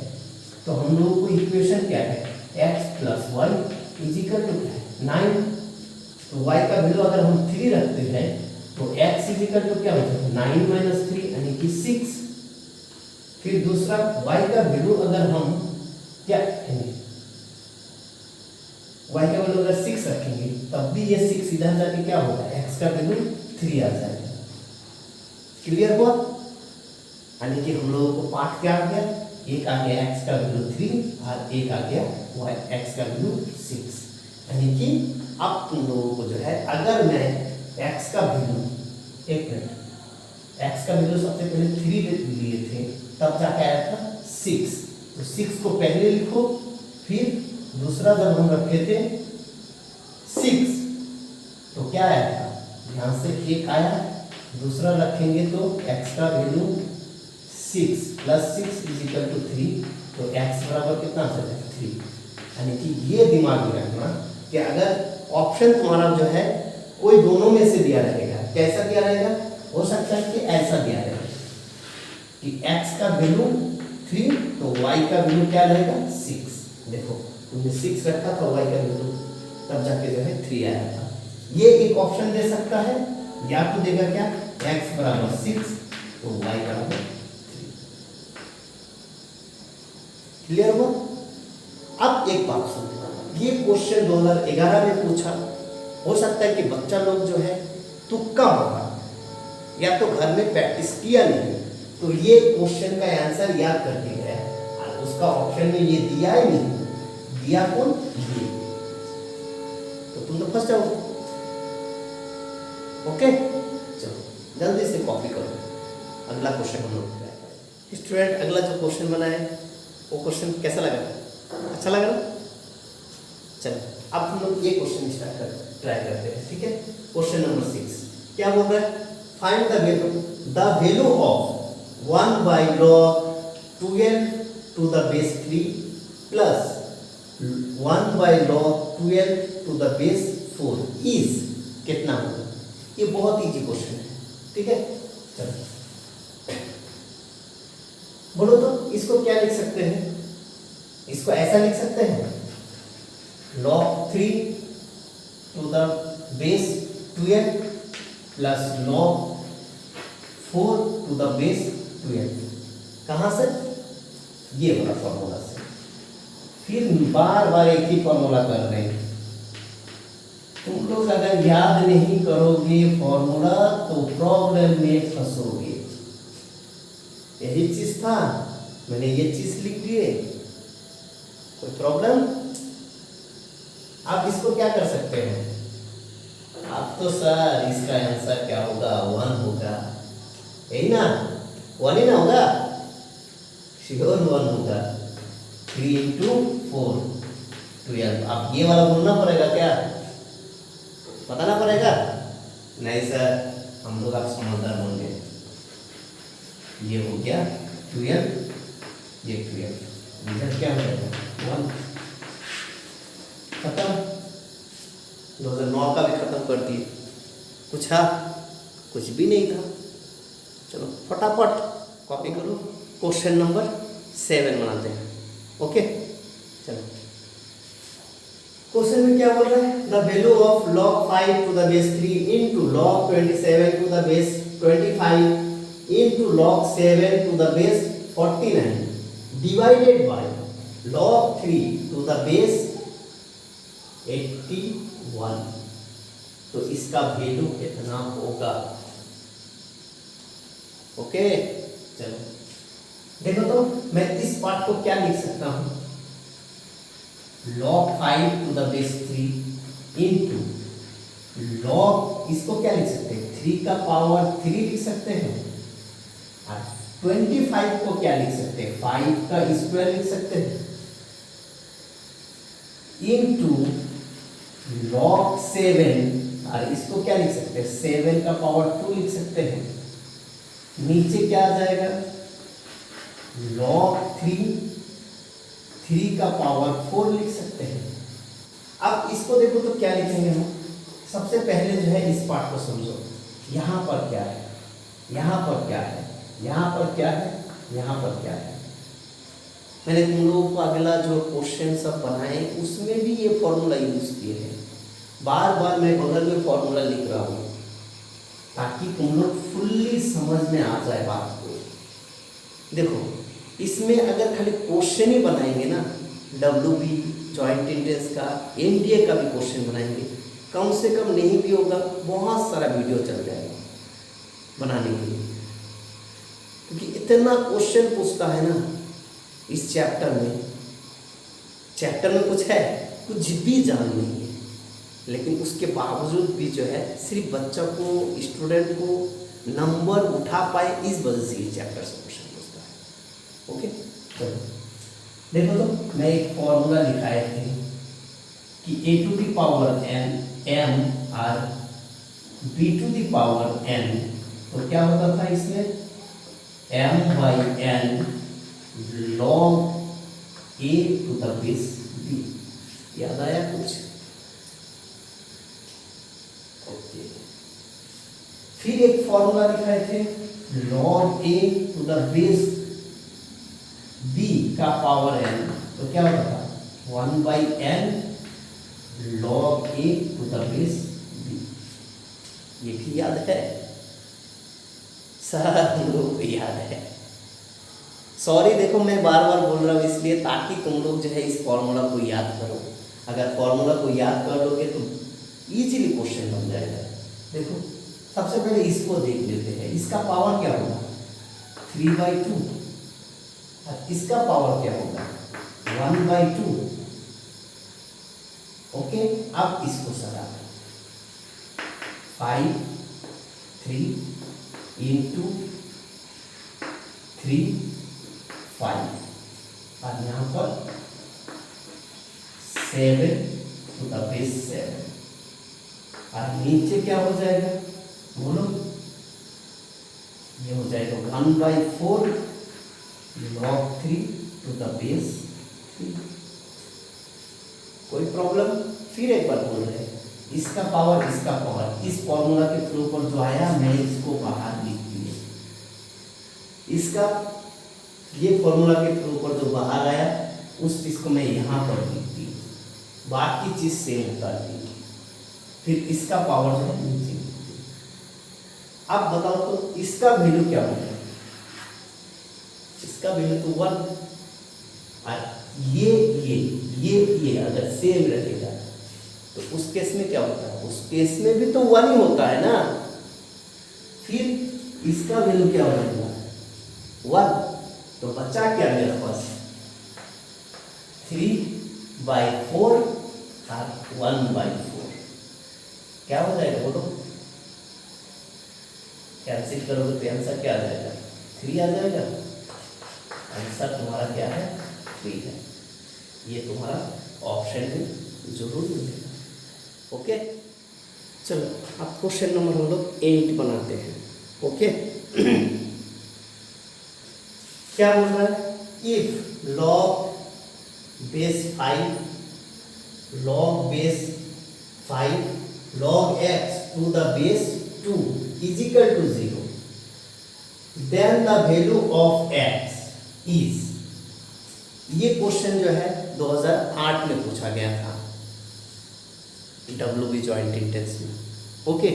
तो हम लोगों को इक्वेशन क्या है x plus 1 is equal to क्या है 9। तो y का वैल्यू अगर हम 3 रखते हैं तो x इज इक्वल टू क्या हो जाएगा 9 माइनस 3 यानी कि 6। फिर दूसरा y का वैल्यू अगर हम क्या रखेंगे, y का वैल्यू अगर 6 रखेंगे तब भी ये 6 इधर जाके क्या होगा x का वैल्यू 3 आ जाएगा। क्लियर हुआ? यानी कि हम लोगों को पार्ट क्या आ गया, एक आ गया x का वैल्यू 3 और एक आ गया x का वैल्यू 6। यानी कि अब तुम लोगों को जो है अगर मैं x का वैल्यू एक मिनट x का वैल्यू सबसे पहले 3 लिए थे तब जाके आया था 6, तो 6 को पहले लिखो, फिर दूसरा जब हम रखे थे 6 तो क्या आया था यहाँ से एक आया, दूसरा रखेंगे तो x का value 6 plus 6 is equal to 3, तो x बराबर कितना आ जाएगा 3। यानी कि ये दिमाग में रखना कि अगर ऑप्शन तुम्हारा जो है कोई दोनों में से दिया रहेगा, कैसा दिया रहेगा, हो सकता है कि ऐसा दिया रहेगा कि x का वैल्यू 3 तो y का वैल्यू क्या रहेगा 6। देखो तुमने 6 रखा था y का वैल्यू तब जाके जो है 3 आया था। ये एक ऑप्शन दे सकता है, या तो देगा क्या x बराबर 6 तो y बराबर 3। क्लियर हुआ? अब एक बात सुनो, ये क्वेश्चन 2011 में पूछा, हो सकता है कि बच्चा लोग जो है तुक्का मारा या तो घर में प्रैक्टिस किया नहीं, तो ये क्वेश्चन का आंसर याद करके गया और उसका ऑप्शन में ये दिया ही नहीं, दिया कौन ये, तो तुम तो फंस जाओगे। ओके, चलो जल्दी से कॉपी करो, अगला क्वेश्चन हम लोग करेंगे। स्टूडेंट अगला जो क्वेश्चन बना है वो क्वेश्चन कैसा लगा, अच्छा लगा ना? चलो अब हम लोग ये क्वेश्चन स्टार्ट कर ट्राई करते हैं। ठीक है, क्वेश्चन नंबर 6 क्या बोल रहा है, find the value of 1/log 12 to the base 3 plus 1/log 12 to the base 4 is कितना होगा। ये बहुत इजी क्वेश्चन है। ठीक है, चलो बोलो तो इसको क्या लिख सकते हैं, इसको ऐसा लिख सकते हैं log 3 to the base 12 plus log 4 to the base 12। कहाँ से? ये वाला फॉर्मूला से। फिर बार बार एक ही फॉर्मूला कर रहे हैं। तुम लोग अगर याद नहीं करोगे फॉर्मूला तो प्रॉब्लम में फंसोगे। यही चीज था, मैंने ये चीज लिख दिए, कोई प्रॉब्लम? आप इसको क्या कर सकते हैं, आप तो सर इसका आंसर क्या होगा 1 होगा, यही ना 1 ही ना होगा, श्योर 1 होगा। 3 into 4 12। आप ये वाला बोलना पड़ेगा क्या, बताना पड़ेगा? नहीं सर हम लोग आप समझदार बन गए। ये हो गया 12 ये 12, रिजल्ट क्या हो जाएगा 1। खत्म। 2009 का भी खत्म कर दिए। कुछ था? कुछ भी नहीं था। चलो फटाफट कॉपी करो, क्वेश्चन नंबर 7 बनाते हैं। ओके चलो, क्वेश्चन में क्या बोल रहा है? The value of log 5 to the base 3 into log 27 to the base 25 into log 7 to the base 49 divided by log 3 to the base 81, तो इसका वैल्यू कितना होगा? ओके चलो देखो, तो मैं इस पार्ट को क्या लिख सकता हूं? log 5 to the base 3 into log, इसको क्या लिख सकते हैं? 3 का पावर 3 लिख सकते हैं। और 25 को क्या लिख सकते हैं? 5 का स्क्वायर लिख सकते हैं। into log 7, और इसको क्या लिख सकते हैं? 7 का पावर 2 लिख सकते हैं। नीचे क्या आ जाएगा? log 3 का पावर 4 लिख सकते हैं। अब इसको देखो तो क्या लिखेंगे हम? सबसे पहले जो है इस पार्ट को समझो। यहाँ पर क्या है, यहाँ पर क्या है, यहाँ पर क्या है, यहाँ पर क्या है। मैंने तुम लोगों को अगला जो क्वेश्चन सब बनाए उसमें भी ये फॉर्मूला यूज किए हैं। बार बार मैं बगल में फॉर्मूला लिख रहा हूँ ताकि तुम लोग फुल्ली समझ में आ जाए बात को। देखो इसमें अगर खाली क्वेश्चन ही बनाएंगे ना, WB जॉइंट एंट्रेंस का, NDA का भी क्वेश्चन बनाएंगे, कम से कम नहीं भी होगा बहुत सारा वीडियो चल जाएगा बनाने के लिए, क्योंकि इतना क्वेश्चन पूछता है ना इस चैप्टर में। चैप्टर में कुछ है, कुछ भी जान नहीं है, लेकिन उसके बावजूद भी जो है सिर्फ बच्चा को, स्टूडेंट को नंबर उठा पाए, इस वजह से ये चैप्टर से क्वेश्चन पूछता है। ओके चलो देखो, तो मैं एक फॉर्मूला लिखाए थे कि a to the power n m और b to the power n, तो क्या होता था इसमें? m by n log a to the base b। याद आया कुछ? ओके, फिर एक फॉर्मूला लिखाए थे log a to the base b का पावर n, तो क्या होता था? 1 by n log a to the base b। ये भी याद है? सब हम लोग को याद है। सॉरी देखो मैं बार बार बोल रहा हूँ इसलिए ताकि तुम लोग जो है इस फॉर्मूला को याद करो। अगर फॉर्मूला को याद कर लोगे तो इजीली क्वेश्चन बन जाएगा। देखो सबसे पहले इसको देख लेते हैं, इसका पावर क्या होगा? 3/2, और इसका पावर क्या होगा? 1/2। ओके, अब इसको सरा 5 3 into 3 5, और यहाँ पर 7 to the base 7, और नीचे क्या हो जाएगा बोलो? ये हो जाएगा 1/4 log 3 to the base 3। कोई प्रॉब्लम? फिर एक बार बोल रहे हैं, इसका पावर इसका पावर, इस फॉर्मूला के थ्रू पर जो आया मैं इसको बाहर लिख दिया, इसका ये फॉर्मूला के थ्रू पर जो बाहर आया उस चीज को मैं यहाँ पर लिख दी, बाकी चीज सेम उतार दी, फिर इसका पावर जो है नीचे लिख दी। अब बताओ तो इसका वैल्यू क्या होगा? इसका वैल्यू तो 1, और ये अगर सेम रहेगा तो उस केस में क्या होता है? उस केस में भी तो 1 ही होता है ना। फिर इसका वैल्यू क्या हो जाएगा? 1। तो बचा क्या मेरे पास? 3/4 और 1/4। क्या हो जाएगा बोलो? कैंसिल करोगे तो आंसर क्या आ जाएगा? 3 आ जाएगा। आंसर तुम्हारा क्या है? 3 है। ये तुम्हारा ऑप्शन में जरूर मिलेगा। ओके चलो अब क्वेश्चन नंबर हम लोग 8 बनाते हैं। ओके क्या बोल रहा है? If log base 5 log x to the base 2 is equal to 0, then the value of x is, ये क्वेश्चन जो है 2008 में पूछा गया था WB जॉइंट इंटेंस में। ओके,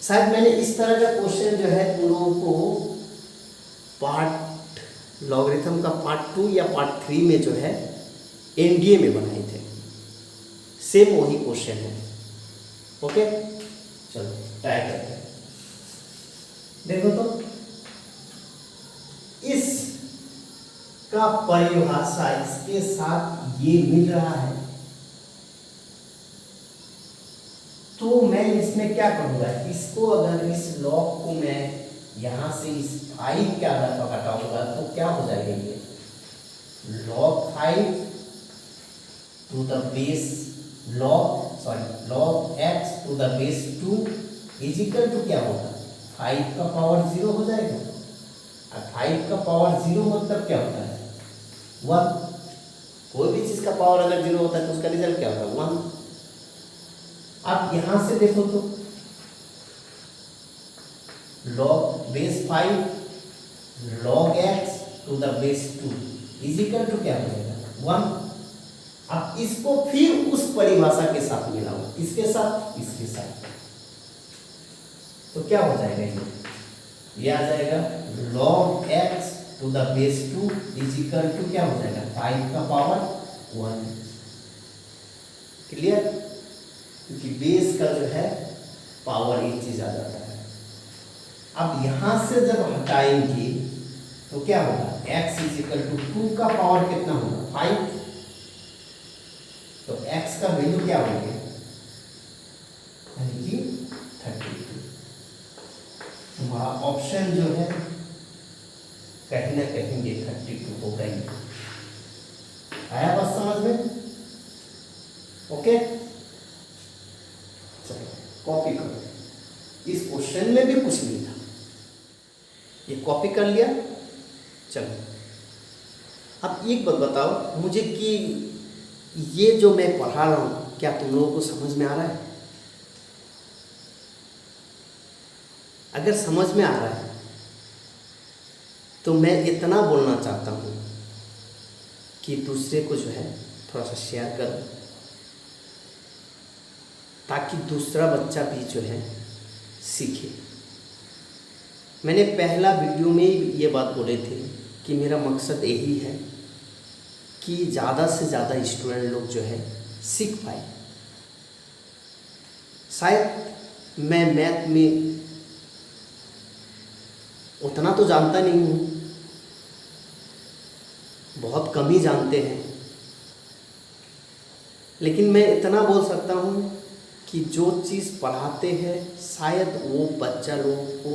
शायद मैंने इस तरह का क्वेश्चन जो है तुम लोगों को पार्ट लॉगरिथम का पार्ट 2 या पार्ट 3 में जो है एनडीए में बनाए थे। सेम वही क्वेश्चन है। ओके, चलो ट्राई करते हैं। देखो तो इस का परिभाषा इसके साथ ये मिल रहा है, तो मैं इसमें क्या करूंगा, इसको अगर इस लॉग को मैं यहां से इस 5 के आधार पर घटाऊंगा तो क्या हो जाएगा, ये log 5 to the base log x to the base 2 is equal to क्या होगा, 5 का पावर 0 हो जाएगा। और 5 का पावर 0 मतलब क्या होता है, 1। कोई भी चीज का पावर अगर 0 होता है तो उसका रिजल्ट क्या होता है, 1। आप यहां से देखो तो log base 5 log x to the base 2 is equal to क्या हो जाएगा, 1। अब इसको फिर उस परिभाषा के साथ मिलाओ, इसके साथ इसके साथ, तो क्या हो जाएगा, ये आ जाएगा log x to the base 2 is equal to क्या हो जाएगा, 5 का पावर 1। क्लियर, क्योंकि बेस का जो है पावर एक चीज आ जाता है। अब यहां से जब हटाएंगे तो क्या होगा, x इज इक्वल टू 2 का पावर कितना होगा, 5। तो x का वैल्यू क्या हो गया, यानी कि 32। तुम्हारा ऑप्शन जो है कहीं ना कहीं ये 32 होगा ही। आया बात समझ में? ओके, चलो कॉपी करो। इस क्वेश्चन में भी कुछ नहीं था, ये कॉपी कर लिया। चलो अब एक बात बताओ मुझे कि ये जो मैं पढ़ा रहा हूं क्या तुम लोगों को समझ में आ रहा है? अगर समझ में आ रहा है तो मैं इतना बोलना चाहता हूं कि दूसरे को जो है थोड़ा सा शेयर करो, ताकि दूसरा बच्चा भी जो है सीखे। मैंने पहला वीडियो में ही ये बात बोले थे कि मेरा मकसद यही है कि ज़्यादा से ज़्यादा स्टूडेंट लोग जो है सीख पाए। शायद मैं मैथ में उतना तो जानता नहीं हूँ, बहुत कम ही जानते हैं, लेकिन मैं इतना बोल सकता हूँ कि जो चीज़ पढ़ाते हैं शायद वो बच्चा लोगों को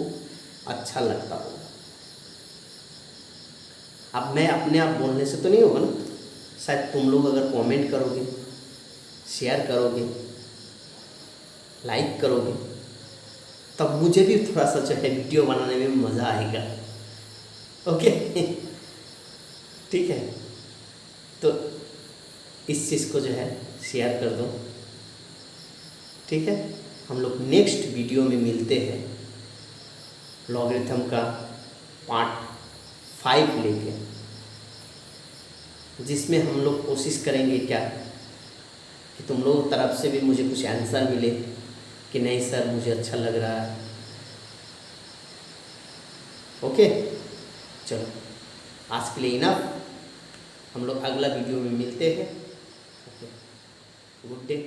अच्छा लगता हो। अब मैं अपने आप बोलने से तो नहीं होगा ना, शायद तुम लोग अगर कमेंट करोगे, शेयर करोगे, लाइक करोगे, तब मुझे भी थोड़ा सा जो है वीडियो बनाने में मज़ा आएगा। ओके ठीक है, तो इस चीज़ को जो है शेयर कर दो। ठीक है, हम लोग नेक्स्ट वीडियो में मिलते हैं लॉगरिथम का पार्ट 5 लेके, जिसमें हम लोग कोशिश करेंगे क्या कि तुम लोगों तरफ से भी मुझे कुछ आंसर मिले कि नहीं सर मुझे अच्छा लग रहा है। ओके, चलो आज के लिए इनफ, हम लोग अगला वीडियो में मिलते हैं। Okay, good day.